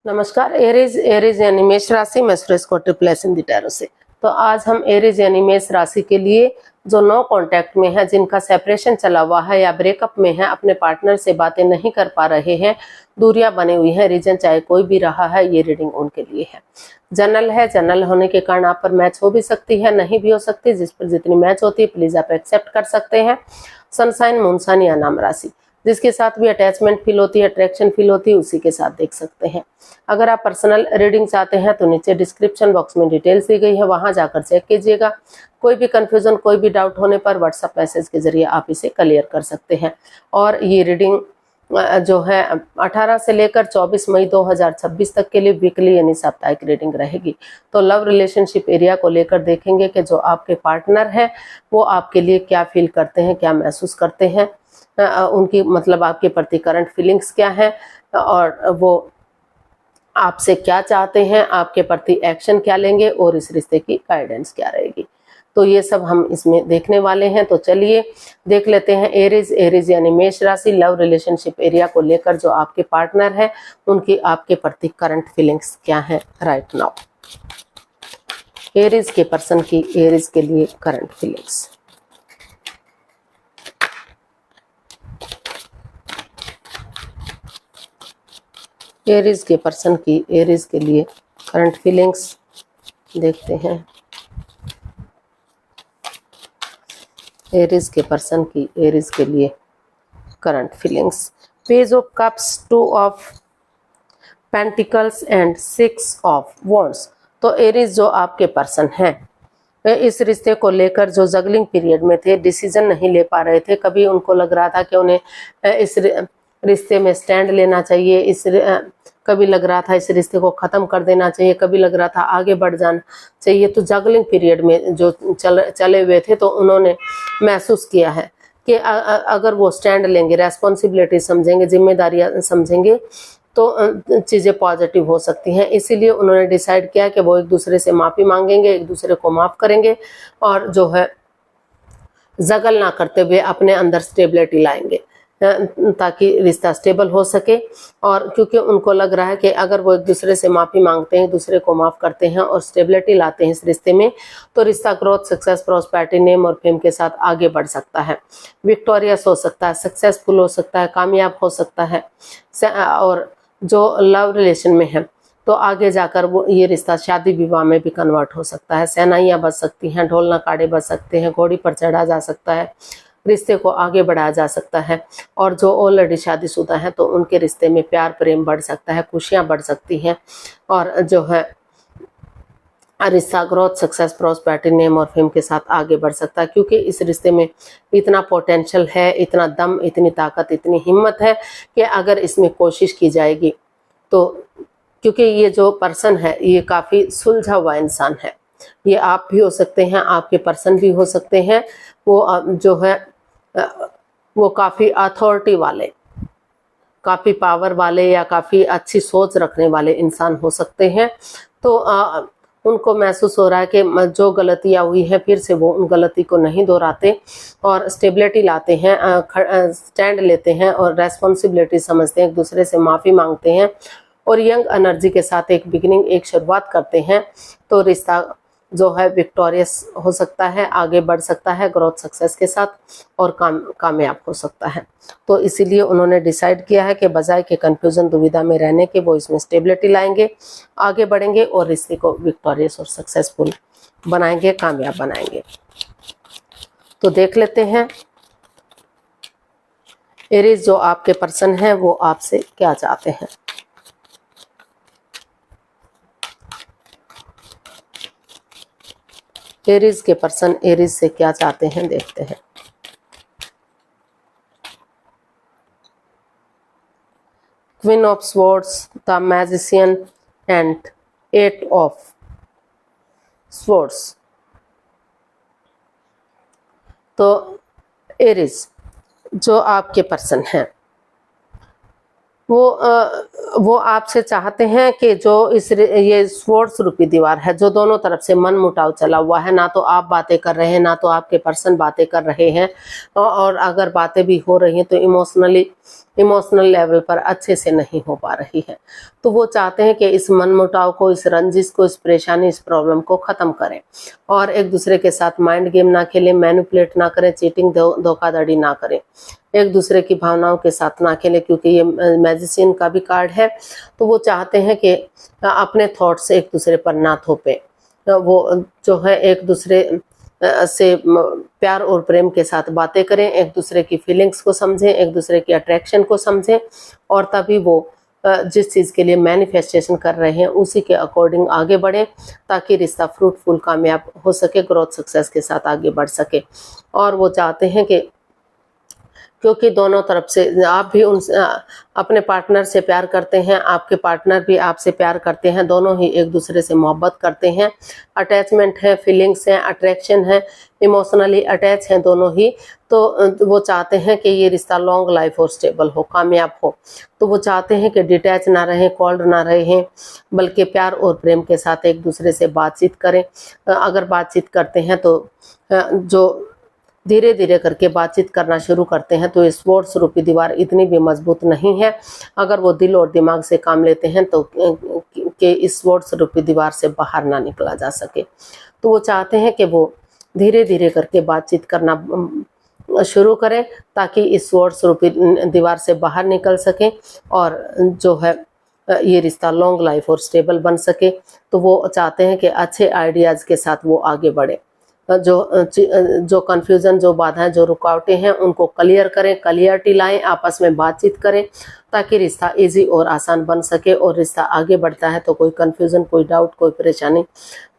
नमस्कार। एरीज यानी मेष राशि में सुरेश को ट्रिपल एस इन दी टैरो से। तो आज हम एरीज यानी मेष राशि के लिए जो नो कांटेक्ट में है, जिनका सेपरेशन चला हुआ है या ब्रेकअप में है, अपने पार्टनर से बातें नहीं कर पा रहे हैं, दूरियां बनी हुई है, रीजन चाहे कोई भी रहा है, ये रीडिंग उनके लिए है। जनरल है, जनरल होने के कारण आप पर मैच हो भी सकती है, नहीं भी हो सकती। जिस पर जितनी मैच होती है प्लीज आप एक्सेप्ट कर सकते हैं। सनसाइन, मूनसाइन या नाम राशि, जिसके साथ भी अटैचमेंट फील होती है, अट्रैक्शन फील होती है, उसी के साथ देख सकते हैं। अगर आप पर्सनल रीडिंग चाहते हैं तो नीचे डिस्क्रिप्शन बॉक्स में डिटेल्स दी गई है, वहां जाकर चेक कीजिएगा। कोई भी कंफ्यूजन, कोई भी डाउट होने पर व्हाट्सएप मैसेज के जरिए आप इसे क्लियर कर सकते हैं। और ये रीडिंग जो है 18 से लेकर 24 मई 2026 तक के लिए वीकली यानी साप्ताहिक रीडिंग रहेगी। तो लव रिलेशनशिप एरिया को लेकर देखेंगे कि जो आपके पार्टनर है वो आपके लिए क्या फील करते हैं, क्या महसूस करते हैं, उनकी मतलब आपके प्रति करंट फीलिंग्स क्या है, और वो आपसे क्या चाहते हैं, आपके प्रति एक्शन क्या लेंगे, और इस रिश्ते की गाइडेंस क्या रहेगी। तो ये सब हम इसमें देखने वाले हैं। तो चलिए देख लेते हैं एरीज यानी मेष राशि लव रिलेशनशिप एरिया को लेकर जो आपके पार्टनर है उनकी आपके प्रति करंट फीलिंग्स क्या है राइट नाउ। एरीज के पर्सन की एरीज के लिए करंट फीलिंग्स। एरीज के पर्सन की एरीज के लिए करंट फीलिंग्स देखते हैं। एरीज के पर्सन की एरीज के लिए current feelings. Page of cups, 2 of pentacles and 6 of wands. तो एरीज जो आपके पर्सन हैं, इस रिश्ते को लेकर जो जगलिंग पीरियड में थे, डिसीजन नहीं ले पा रहे थे। कभी उनको लग रहा था कि उन्हें इस रिश्ते में स्टैंड लेना चाहिए, कभी लग रहा था इस रिश्ते को खत्म कर देना चाहिए, कभी लग रहा था आगे बढ़ जाना चाहिए। तो जगलिंग पीरियड में जो चले हुए थे तो उन्होंने महसूस किया है कि अगर वो स्टैंड लेंगे, रेस्पॉन्सिबिलिटी समझेंगे, जिम्मेदारियां समझेंगे, तो चीज़ें पॉजिटिव हो सकती हैं। इसीलिए उन्होंने डिसाइड किया कि वो एक दूसरे से माफ़ी मांगेंगे, एक दूसरे को माफ़ करेंगे, और जो है जगल ना करते हुए अपने अंदर स्टेबिलिटी लाएंगे ताकि रिश्ता स्टेबल हो सके। और क्योंकि उनको लग रहा है कि अगर वो एक दूसरे से माफ़ी मांगते हैं, एक दूसरे को माफ़ करते हैं और स्टेबिलिटी लाते हैं इस रिश्ते में, तो रिश्ता ग्रोथ, सक्सेस, प्रॉस्पेरिटी, नेम और फेम के साथ आगे बढ़ सकता है, विक्टोरियस हो सकता है, सक्सेसफुल हो सकता है, कामयाब हो सकता है। और जो लव रिलेशन में है तो आगे जाकर वो ये रिश्ता शादी विवाह में भी कन्वर्ट हो सकता है। सेनाइयाँ बज सकती हैं, ढोल नगाड़े बज सकते हैं, घोड़ी पर चढ़ा जा सकता है, रिश्ते को आगे बढ़ाया जा सकता है। और जो ऑलरेडी शादीशुदा हैं तो उनके रिश्ते में प्यार प्रेम बढ़ सकता है, खुशियां बढ़ सकती हैं, और जो है रिश्ता ग्रोथ, सक्सेस, प्रॉस्पेरिटी, नेम और फेम के साथ आगे बढ़ सकता है। क्योंकि इस रिश्ते में इतना पोटेंशियल है, इतना दम, इतनी ताकत, इतनी हिम्मत है कि अगर इसमें कोशिश की जाएगी तो, क्योंकि ये जो पर्सन है ये काफ़ी सुलझा हुआ इंसान है। ये आप भी हो सकते हैं, आपके पर्सन भी हो सकते हैं। वो जो है वो काफ़ी अथॉरिटी वाले, काफ़ी पावर वाले या काफ़ी अच्छी सोच रखने वाले इंसान हो सकते हैं। तो उनको महसूस हो रहा है कि जो गलतियाँ हुई हैं फिर से वो उन गलती को नहीं दोहराते और स्टेबिलिटी लाते हैं, स्टैंड लेते हैं और रेस्पॉन्सिबिलिटी समझते हैं, एक दूसरे से माफ़ी मांगते हैं और यंग एनर्जी के साथ एक बिगिनिंग, एक शुरुआत करते हैं। तो रिश्ता जो है विक्टोरियस हो सकता है, आगे बढ़ सकता है ग्रोथ, सक्सेस के साथ, और कामयाब हो सकता है। तो इसीलिए उन्होंने डिसाइड किया है कि बजाय के कन्फ्यूजन, दुविधा में रहने के, वो इसमें स्टेबिलिटी लाएंगे, आगे बढ़ेंगे और रिश्ते को विक्टोरियस और सक्सेसफुल बनाएंगे, कामयाब बनाएंगे। तो देख लेते हैं एरीज जो आपके पर्सन है वो आपसे क्या चाहते हैं। एरीज के पर्सन एरीज से क्या चाहते हैं देखते हैं। Queen of swords, the magician and 8 of swords. तो एरीज जो आपके पर्सन हैं वो आपसे चाहते हैं कि जो ये स्वॉर्ड्स रूपी दीवार है, जो दोनों तरफ से मन मुटाव चला हुआ है, ना तो आप बातें कर रहे हैं ना तो आपके पर्सन बातें कर रहे हैं, और अगर बातें भी हो रही हैं तो इमोशनल लेवल पर अच्छे से नहीं हो पा रही है। तो वो चाहते हैं कि इस मन मुटाव को, इस रंजिश को, इस परेशानी, इस प्रॉब्लम को ख़त्म करें और एक दूसरे के साथ माइंड गेम ना खेलें, मैनिपुलेट ना करें, चीटिंग धोखाधड़ी ना करें, एक दूसरे की भावनाओं के साथ ना खेलें, क्योंकि ये मैजिशियन का भी कार्ड है। तो वो चाहते हैं कि अपने थॉट्स एक दूसरे पर ना थोपें, वो जो है एक दूसरे से प्यार और प्रेम के साथ बातें करें, एक दूसरे की फीलिंग्स को समझें, एक दूसरे की अट्रैक्शन को समझें, और तभी वो जिस चीज़ के लिए मैनिफेस्टेशन कर रहे हैं उसी के अकॉर्डिंग आगे बढ़ें, ताकि रिश्ता फ्रूटफुल कामयाब हो सके, ग्रोथ सक्सेस के साथ आगे बढ़ सके। और वो चाहते हैं कि क्योंकि दोनों तरफ से आप भी अपने पार्टनर से प्यार करते हैं, आपके पार्टनर भी आपसे प्यार करते हैं, दोनों ही एक दूसरे से मोहब्बत करते हैं, अटैचमेंट है, फीलिंग्स हैं, अट्रैक्शन है, इमोशनली अटैच हैं दोनों ही। तो वो चाहते हैं कि ये रिश्ता लॉन्ग लाइफ और स्टेबल हो, कामयाब हो। तो वो चाहते हैं कि डिटैच ना रहें, कॉल्ड ना रहें, बल्कि प्यार और प्रेम के साथ एक दूसरे से बातचीत करें। अगर बातचीत करते हैं तो जो धीरे धीरे करके बातचीत करना शुरू करते हैं तो इस स्वॉर्ड्स रूपी दीवार इतनी भी मजबूत नहीं है। अगर वो दिल और दिमाग से काम लेते हैं तो कि इस स्वॉर्ड्स रूपी दीवार से बाहर ना निकला जा सके। तो वो चाहते हैं कि वो धीरे धीरे करके बातचीत करना शुरू करें, ताकि इस स्वॉर्ड्स रूपी दीवार से बाहर निकल सके और जो है ये रिश्ता लॉन्ग लाइफ और स्टेबल बन सके। तो वो चाहते हैं कि अच्छे आइडियाज़ के साथ वो आगे बढ़े। जो कन्फ्यूज़न, जो बाधाएं, जो रुकावटें हैं उनको क्लियर करें, क्लियरिटी लाएं, आपस में बातचीत करें, ताकि रिश्ता इजी और आसान बन सके। और रिश्ता आगे बढ़ता है तो कोई कन्फ्यूज़न, कोई डाउट, कोई परेशानी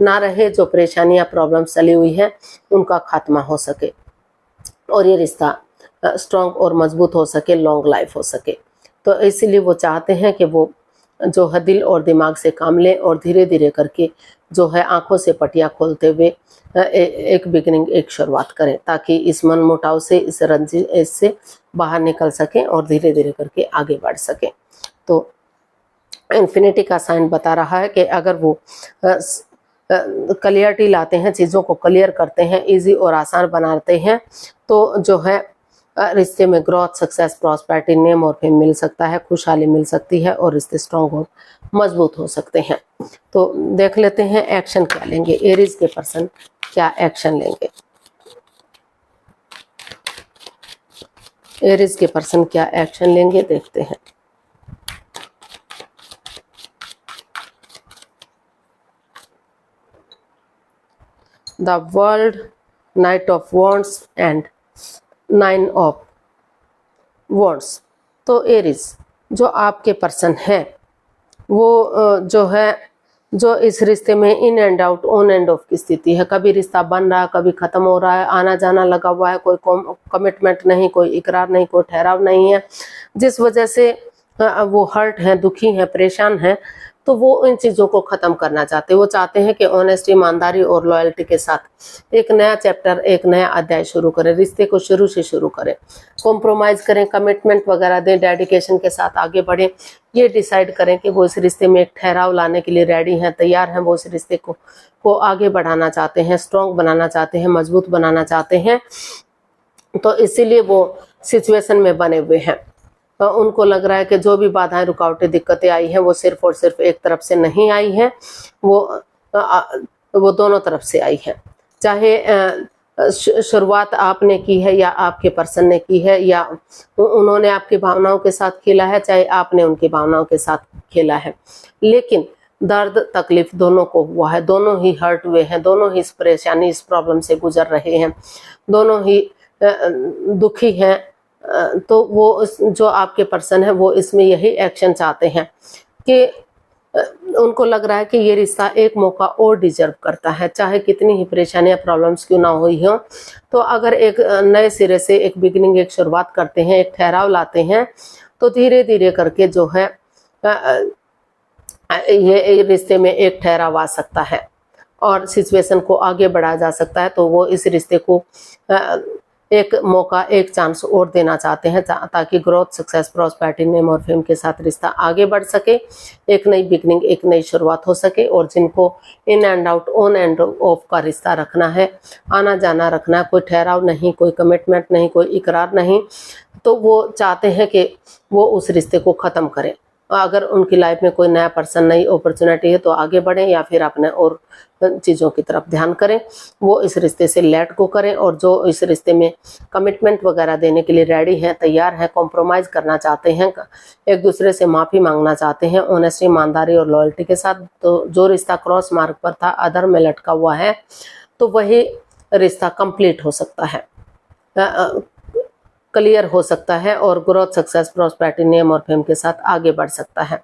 ना रहे। जो परेशानियां, प्रॉब्लम्स चली हुई हैं उनका खात्मा हो सके और ये रिश्ता स्ट्रॉन्ग और मजबूत हो सके, लॉन्ग लाइफ हो सके। तो इसीलिए वो चाहते हैं कि वो जो है दिल और दिमाग से काम लें और धीरे धीरे करके जो है आंखों से पटियां खोलते हुए एक बिगिनिंग, एक शुरुआत करें, ताकि इस मन मुटाव से, इस रंजिश से बाहर निकल सकें और धीरे धीरे करके आगे बढ़ सकें। तो इन्फिनिटी का साइन बता रहा है कि अगर वो क्लियरिटी लाते हैं, चीज़ों को क्लियर करते हैं, इजी और आसान बनाते हैं, तो जो है रिश्ते में ग्रोथ, सक्सेस, प्रॉस्पेरिटी, नेम और फेम मिल सकता है, खुशहाली मिल सकती है और रिश्ते स्ट्रॉन्ग और मजबूत हो सकते हैं। तो देख लेते हैं एक्शन क्या लेंगे, एरीज के पर्सन क्या एक्शन लेंगे। एरीज के पर्सन क्या एक्शन लेंगे देखते हैं। The world, night of wands and 9 of wands. तो एरीज जो आपके पर्सन है वो जो है, जो इस रिश्ते में in and out, on end of की स्थिति है। कभी रिश्ता बन रहा है, कभी ख़त्म हो रहा है, आना जाना लगा हुआ है, कोई कमिटमेंट नहीं, कोई इकरार नहीं, कोई ठहराव नहीं है, जिस वजह से वो हर्ट हैं, दुखी हैं, परेशान हैं। तो वो इन चीज़ों को ख़त्म करना चाहते हैं। वो चाहते हैं कि ऑनेस्टी, ईमानदारी और लॉयल्टी के साथ एक नया चैप्टर, एक नया अध्याय शुरू करें, रिश्ते को शुरू से शुरू करें, कॉम्प्रोमाइज़ करें, कमिटमेंट वगैरह दें, डेडिकेशन के साथ आगे बढ़ें। ये डिसाइड करें कि वो इस रिश्ते में एक ठहराव लाने के लिए रेडी हैं, तैयार हैं। वो इस रिश्ते को आगे बढ़ाना चाहते हैं, स्ट्रॉन्ग बनाना चाहते हैं, मजबूत बनाना चाहते हैं। तो इसीलिए वो सिचुएशन में बने हुए हैं। उनको लग रहा है कि जो भी बाधाएं, रुकावटें, दिक्कतें आई हैं वो सिर्फ और सिर्फ एक तरफ से नहीं आई हैं, वो दोनों तरफ से आई है। चाहे शुरुआत आपने की है या आपके पर्सन ने की है, या उन्होंने आपकी भावनाओं के साथ खेला है, चाहे आपने उनकी भावनाओं के साथ खेला है, लेकिन दर्द, तकलीफ दोनों को हुआ है, दोनों ही हर्ट हुए हैं, दोनों ही इस परेशानी, इस प्रॉब्लम से गुजर रहे हैं, दोनों ही दुखी हैं। तो वो जो आपके पर्सन है वो इसमें यही एक्शन चाहते हैं कि उनको लग रहा है कि ये रिश्ता एक मौका और डिजर्व करता है, चाहे कितनी ही परेशानियां, प्रॉब्लम्स क्यों ना हुई हों। तो अगर एक नए सिरे से एक बिगिनिंग, एक शुरुआत करते हैं, एक ठहराव लाते हैं, तो धीरे धीरे करके जो है ये रिश्ते में एक ठहराव आ सकता है और सिचुएशन को आगे बढ़ाया जा सकता है। तो वो इस रिश्ते को एक मौका, एक चांस और देना चाहते हैं ताकि ग्रोथ, सक्सेस, प्रॉस्पेरिटी, नेम और फेम के साथ रिश्ता आगे बढ़ सके, एक नई बिगनिंग, एक नई शुरुआत हो सके। और जिनको in and out, on end of का रिश्ता रखना है, आना जाना रखना है, कोई ठहराव नहीं, कोई कमिटमेंट नहीं, कोई इकरार नहीं, तो वो चाहते हैं कि वो उस रिश्ते को ख़त्म करें। अगर उनकी लाइफ में कोई नया पर्सन, नई अपॉर्चुनिटी है तो आगे बढ़ें, या फिर अपने और चीज़ों की तरफ ध्यान करें, वो इस रिश्ते से लेट गो करें। और जो इस रिश्ते में कमिटमेंट वगैरह देने के लिए रेडी हैं, तैयार हैं, कॉम्प्रोमाइज़ करना चाहते हैं, एक दूसरे से माफ़ी मांगना चाहते हैं ऑनेस्टी, ईमानदारी और लॉयल्टी के साथ, तो जो रिश्ता क्रॉस मार्ग पर था, अधर्म में लटका हुआ है, तो वही रिश्ता कंप्लीट हो सकता है, क्लियर हो सकता है और ग्रोथ, सक्सेस, प्रॉस्पेरिटी, नेम और फेम के साथ आगे बढ़ सकता है।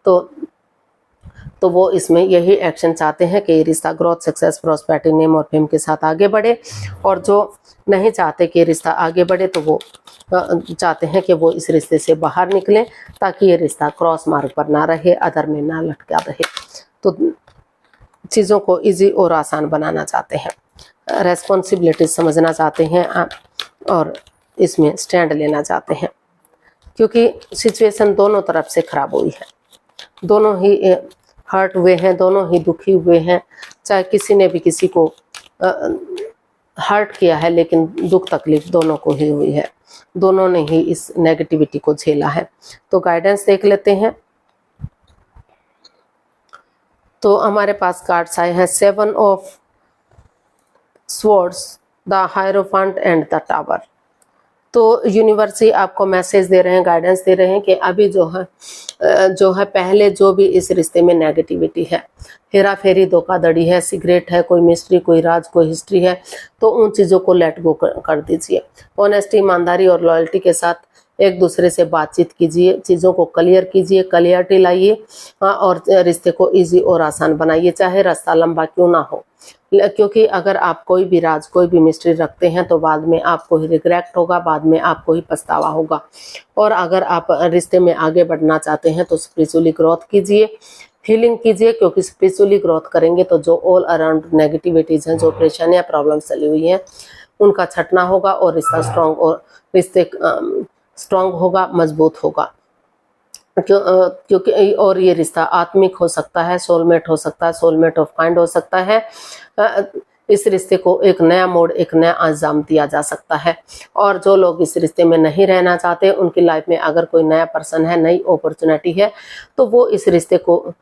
तो वो इसमें यही एक्शन चाहते हैं कि रिश्ता ग्रोथ, सक्सेस, प्रॉस्पेरिटी, नेम और फेम के साथ आगे बढ़े। और जो नहीं चाहते कि रिश्ता आगे बढ़े, तो वो चाहते हैं कि वो इस रिश्ते से बाहर निकलें, ताकि ये रिश्ता क्रॉस मार्ग पर ना रहे, अधर में ना लटका रहे। तो चीज़ों को इजी और आसान बनाना चाहते हैं, रेस्पॉन्सिबिलिटी समझना चाहते हैं और इसमें स्टैंड लेना चाहते हैं, क्योंकि सिचुएशन दोनों तरफ से खराब हुई है, दोनों ही हर्ट हुए हैं, दोनों ही दुखी हुए हैं। चाहे किसी ने भी किसी को हर्ट किया है, लेकिन दुख तकलीफ दोनों को ही हुई है, दोनों ने ही इस नेगेटिविटी को झेला है। तो गाइडेंस देख लेते हैं। तो हमारे पास कार्ड्स आए हैं 7 of swords, the hierophant and the tower. तो यूनिवर्स ही आपको मैसेज दे रहे हैं, गाइडेंस दे रहे हैं कि अभी जो है पहले जो भी इस रिश्ते में नेगेटिविटी है, हेरा फेरी, धोखाधड़ी है, सिगरेट है, कोई मिस्ट्री, कोई राज, कोई हिस्ट्री है, तो उन चीज़ों को लेट गो कर दीजिए। ऑनेस्टी, ईमानदारी और लॉयल्टी के साथ एक दूसरे से बातचीत कीजिए, चीज़ों को क्लियर कीजिए, क्लियरिटी लाइए और रिश्ते को इजी और आसान बनाइए, चाहे रास्ता लंबा क्यों ना हो। क्योंकि अगर आप कोई भी राज, कोई भी मिस्ट्री रखते हैं तो बाद में आपको ही रिग्रेट होगा, बाद में आपको ही पछतावा होगा। और अगर आप रिश्ते में आगे बढ़ना चाहते हैं तो स्पिरिचुअली ग्रोथ कीजिए, हीलिंग कीजिए, क्योंकि स्पिरिचुअली ग्रोथ करेंगे तो जो ऑल अराउंड नेगेटिविटीज़ हैं, जो परेशानियाँ, प्रॉब्लम्स चली हुई हैं, उनका छटना होगा और रिश्ते स्ट्रॉन्ग होगा, मजबूत होगा। क्योंकि और ये रिश्ता आत्मिक हो सकता है, सोलमेट हो सकता है, सोलमेट ऑफ काइंड हो सकता है। इस रिश्ते को एक नया मोड़, एक नया अंजाम दिया जा सकता है। और जो लोग इस रिश्ते में नहीं रहना चाहते, उनकी लाइफ में अगर कोई नया पर्सन है, नई अपॉर्चुनिटी है, तो वो इस रिश्ते को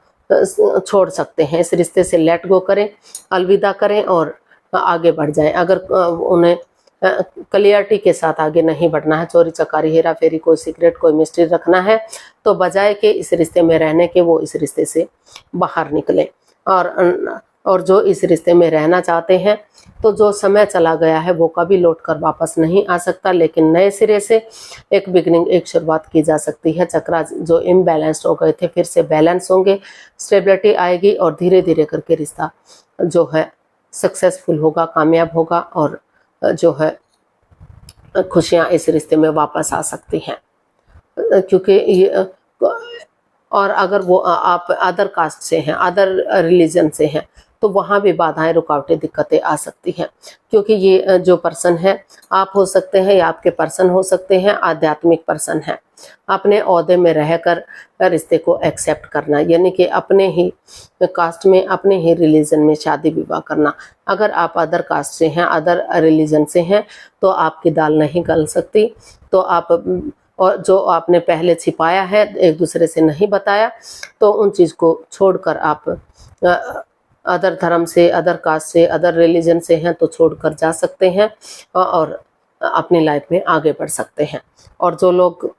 छोड़ सकते हैं, इस रिश्ते से लेट गो करें, अलविदा करें और आगे बढ़ जाएं। अगर उन्हें क्लियरिटी के साथ आगे नहीं बढ़ना है, चोरी चकारी, हेरा फेरी, कोई सीक्रेट, कोई मिस्ट्री रखना है, तो बजाय के इस रिश्ते में रहने के वो इस रिश्ते से बाहर निकलें। और जो इस रिश्ते में रहना चाहते हैं, तो जो समय चला गया है वो कभी लौट कर वापस नहीं आ सकता, लेकिन नए सिरे से एक बिगनिंग, एक शुरुआत की जा सकती है। चक्रा जो इम्बैलेंस्ड हो गए थे फिर से बैलेंस होंगे, स्टेबिलिटी आएगी और धीरे धीरे करके रिश्ता जो है सक्सेसफुल होगा, कामयाब होगा और जो है खुशियाँ इस रिश्ते में वापस आ सकती हैं। क्योंकि ये, और अगर वो आप अदर कास्ट से हैं, अदर रिलीजन से हैं, तो वहाँ भी बाधाएं, रुकावटें, दिक्कतें आ सकती हैं। क्योंकि ये जो पर्सन है, आप हो सकते हैं या आपके पर्सन हो सकते हैं, आध्यात्मिक पर्सन है। अपने ओहदे में रहकर रिश्ते को एक्सेप्ट करना, यानी कि अपने ही कास्ट में, अपने ही रिलीजन में शादी विवाह करना। अगर आप अदर कास्ट से हैं, अदर रिलीजन से हैं, तो आपकी दाल नहीं गल सकती। तो आप, और जो आपने पहले छिपाया है, एक दूसरे से नहीं बताया, तो उन चीज़ को छोड़कर आप अदर धर्म से, अदर कास्ट से, अदर रिलीजन से हैं तो छोड़कर जा सकते हैं और अपनी लाइफ में आगे बढ़ सकते हैं। और जो लोग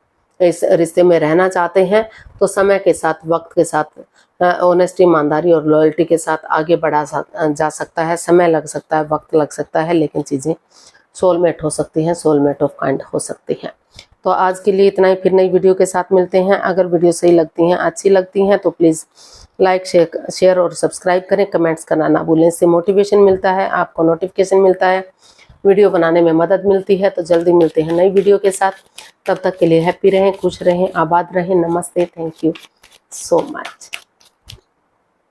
इस रिश्ते में रहना चाहते हैं, तो समय के साथ, वक्त के साथ ऑनेस्टी, ईमानदारी और लॉयल्टी के साथ आगे बढ़ा जा सकता है। समय लग सकता है, वक्त लग सकता है, लेकिन चीज़ें सोलमेट हो सकती हैं, सोलमेट ऑफ काइंड हो सकती हैं। तो आज के लिए इतना ही, फिर नई वीडियो के साथ मिलते हैं। अगर वीडियो सही लगती हैं, अच्छी लगती हैं, तो प्लीज़ लाइक, शेयर और सब्सक्राइब करें, कमेंट्स करना ना भूलें। इससे मोटिवेशन मिलता है, आपको नोटिफिकेशन मिलता है, वीडियो बनाने में मदद मिलती है। तो जल्दी मिलते हैं नई वीडियो के साथ। तब तक के लिए हैप्पी रहें, खुश रहें, आबाद रहें। नमस्ते, थैंक यू सो मच।